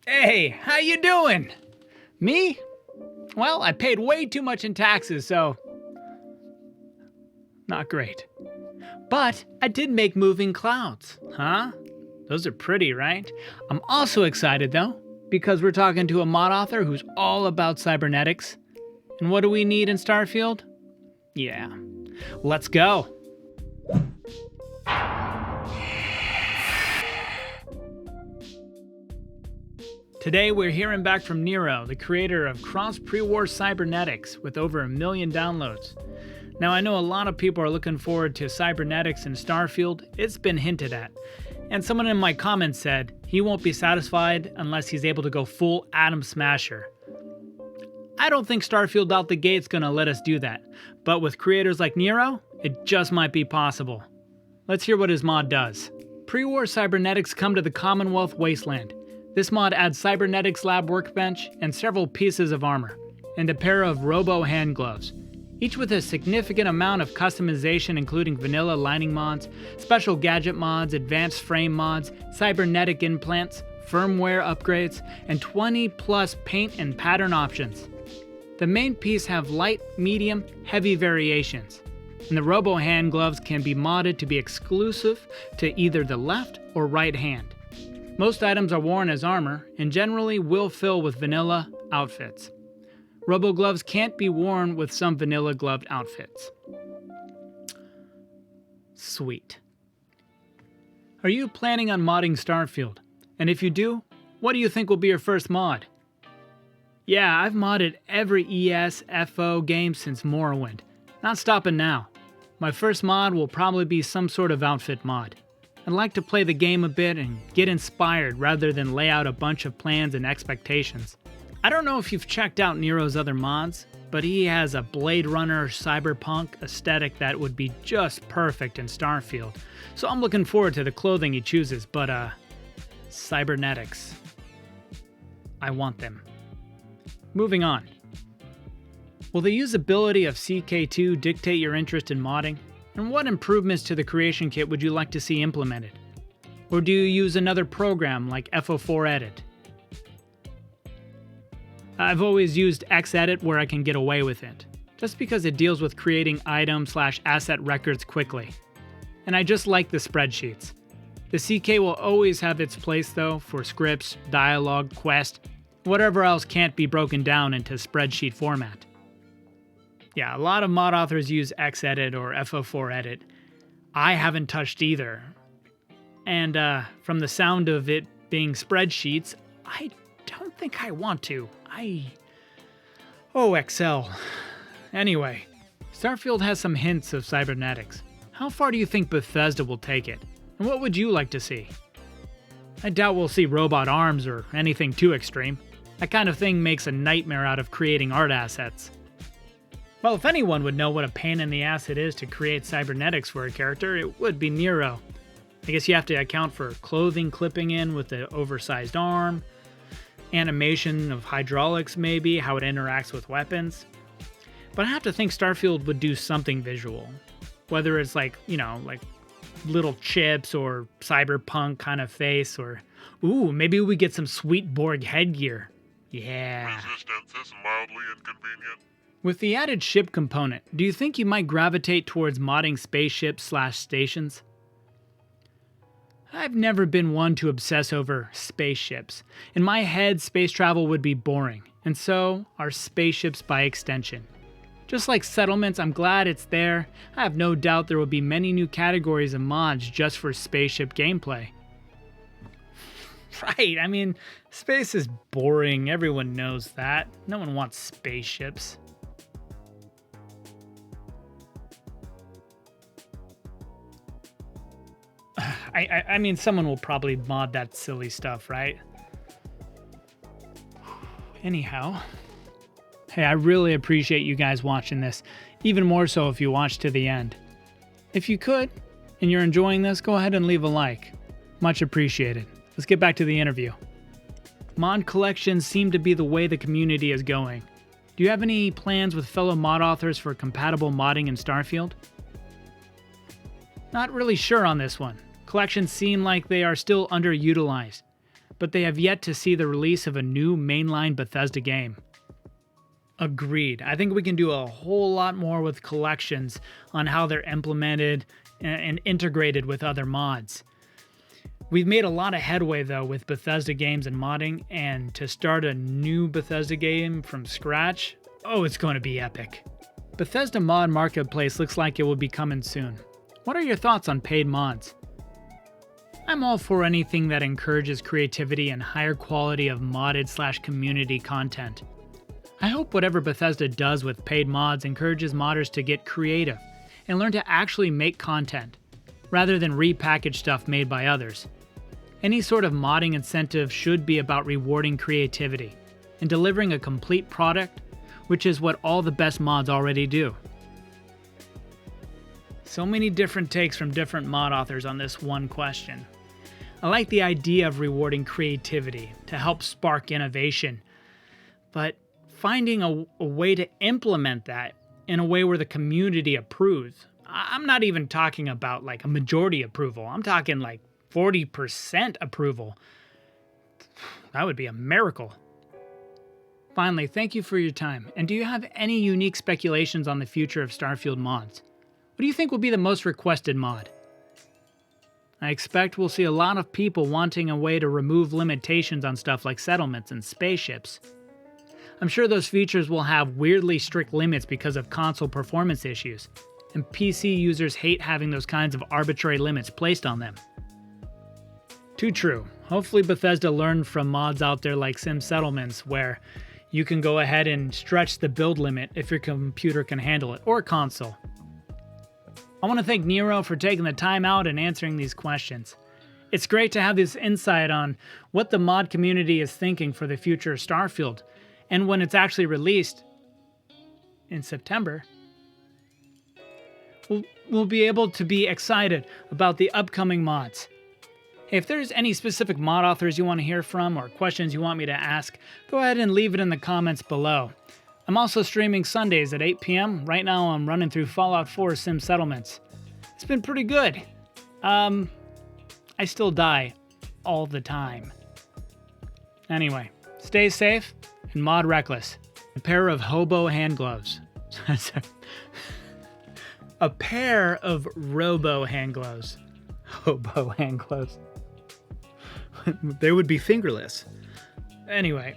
Hey, how you doing? Me? Well, I paid way too much in taxes, so not great. But I did make moving clouds, huh? Those are pretty, right? I'm also excited though, because we're talking to a mod author who's all about cybernetics. And what do we need in Starfield? Yeah, let's go. Today we're hearing back from Niero, the creator of Cross Pre-War Cybernetics, with over 1 million downloads. Now I know a lot of people are looking forward to Cybernetics in Starfield. It's been hinted at. And someone in my comments said he won't be satisfied unless he's able to go full Atom Smasher. I don't think Starfield out the gate's gonna let us do that, but with creators like Niero, it just might be possible. Let's hear what his mod does. Pre-war Cybernetics come to the Commonwealth Wasteland. This mod adds Cybernetics Lab workbench and several pieces of armor, and a pair of robo hand gloves, each with a significant amount of customization including vanilla lining mods, special gadget mods, advanced frame mods, cybernetic implants, firmware upgrades, and 20 plus paint and pattern options. The main piece have light, medium, heavy variations, and the robo hand gloves can be modded to be exclusive to either the left or right hand. Most items are worn as armor and generally will fill with vanilla outfits. Robo gloves can't be worn with some vanilla gloved outfits. Sweet. Are you planning on modding Starfield? And if you do, what do you think will be your first mod? Yeah, I've modded every ES, FO game since Morrowind. Not stopping now. My first mod will probably be some sort of outfit mod. I'd like to play the game a bit and get inspired rather than lay out a bunch of plans and expectations. I don't know if you've checked out Niero's other mods, but he has a Blade Runner cyberpunk aesthetic that would be just perfect in Starfield. So I'm looking forward to the clothing he chooses, but cybernetics. I want them. Moving on. Will the usability of CK2 dictate your interest in modding? And what improvements to the creation kit would you like to see implemented? Or do you use another program like FO4 Edit? I've always used Xedit where I can get away with it, just because it deals with creating item/asset records quickly. And I just like the spreadsheets. The CK will always have its place though for scripts, dialogue, quest, whatever else can't be broken down into spreadsheet format. Yeah, a lot of mod authors use Xedit or FO4 Edit. I haven't touched either. And from the sound of it being spreadsheets, I don't think I want to. Oh, Excel. Anyway, Starfield has some hints of cybernetics. How far do you think Bethesda will take it? And what would you like to see? I doubt we'll see robot arms or anything too extreme. That kind of thing makes a nightmare out of creating art assets. Well, if anyone would know what a pain in the ass it is to create cybernetics for a character, it would be Niero. I guess you have to account for clothing clipping in with the oversized arm, animation of hydraulics maybe, how it interacts with weapons. But I have to think Starfield would do something visual. Whether it's like little chips or cyberpunk kind of face, or maybe we get some sweet Borg headgear. Yeah. Resistance is mildly inconvenient. With the added ship component, do you think you might gravitate towards modding spaceships/stations? I've never been one to obsess over spaceships. In my head, space travel would be boring, and so are spaceships by extension. Just like settlements, I'm glad it's there. I have no doubt there will be many new categories of mods just for spaceship gameplay. Right, I mean, space is boring, everyone knows that. No one wants spaceships. I mean, someone will probably mod that silly stuff, right? Anyhow. Hey, I really appreciate you guys watching this, even more so if you watch to the end. If you could, and you're enjoying this, go ahead and leave a like. Much appreciated. Let's get back to the interview. Mod collections seem to be the way the community is going. Do you have any plans with fellow mod authors for compatible modding in Starfield? Not really sure on this one. Collections seem like they are still underutilized. but they have yet to see the release of a new mainline Bethesda game. Agreed. I think we can do a whole lot more with collections on how they're implemented and integrated with other mods. We've made a lot of headway though with Bethesda games and modding, and to start a new Bethesda game from scratch, oh, it's going to be epic. Bethesda Mod Marketplace looks like it will be coming soon. What are your thoughts on paid mods? I'm all for anything that encourages creativity and higher quality of modded/community content. I hope whatever Bethesda does with paid mods encourages modders to get creative and learn to actually make content, rather than repackage stuff made by others. Any sort of modding incentive should be about rewarding creativity and delivering a complete product, which is what all the best mods already do. So many different takes from different mod authors on this one question. I like the idea of rewarding creativity to help spark innovation, but finding a way to implement that in a way where the community approves. I'm not even talking about like a majority approval. I'm talking like 40% approval. That would be a miracle. Finally, thank you for your time. And do you have any unique speculations on the future of Starfield mods? What do you think will be the most requested mod? I expect we'll see a lot of people wanting a way to remove limitations on stuff like settlements and spaceships. I'm sure those features will have weirdly strict limits because of console performance issues, and PC users hate having those kinds of arbitrary limits placed on them. Too true. Hopefully Bethesda learned from mods out there like Sim Settlements, where you can go ahead and stretch the build limit if your computer can handle it, or console. I want to thank Niero for taking the time out and answering these questions. It's great to have this insight on what the mod community is thinking for the future of Starfield, and when it's actually released in September, we'll be able to be excited about the upcoming mods. Hey, if there's any specific mod authors you want to hear from or questions you want me to ask, go ahead and leave it in the comments below. I'm also streaming Sundays at 8 p.m. Right now I'm running through Fallout 4 Sim Settlements. It's been pretty good. I still die all the time. Anyway, stay safe and mod reckless. A pair of hobo hand gloves. A pair of robo hand gloves. Hobo hand gloves. They would be fingerless. Anyway,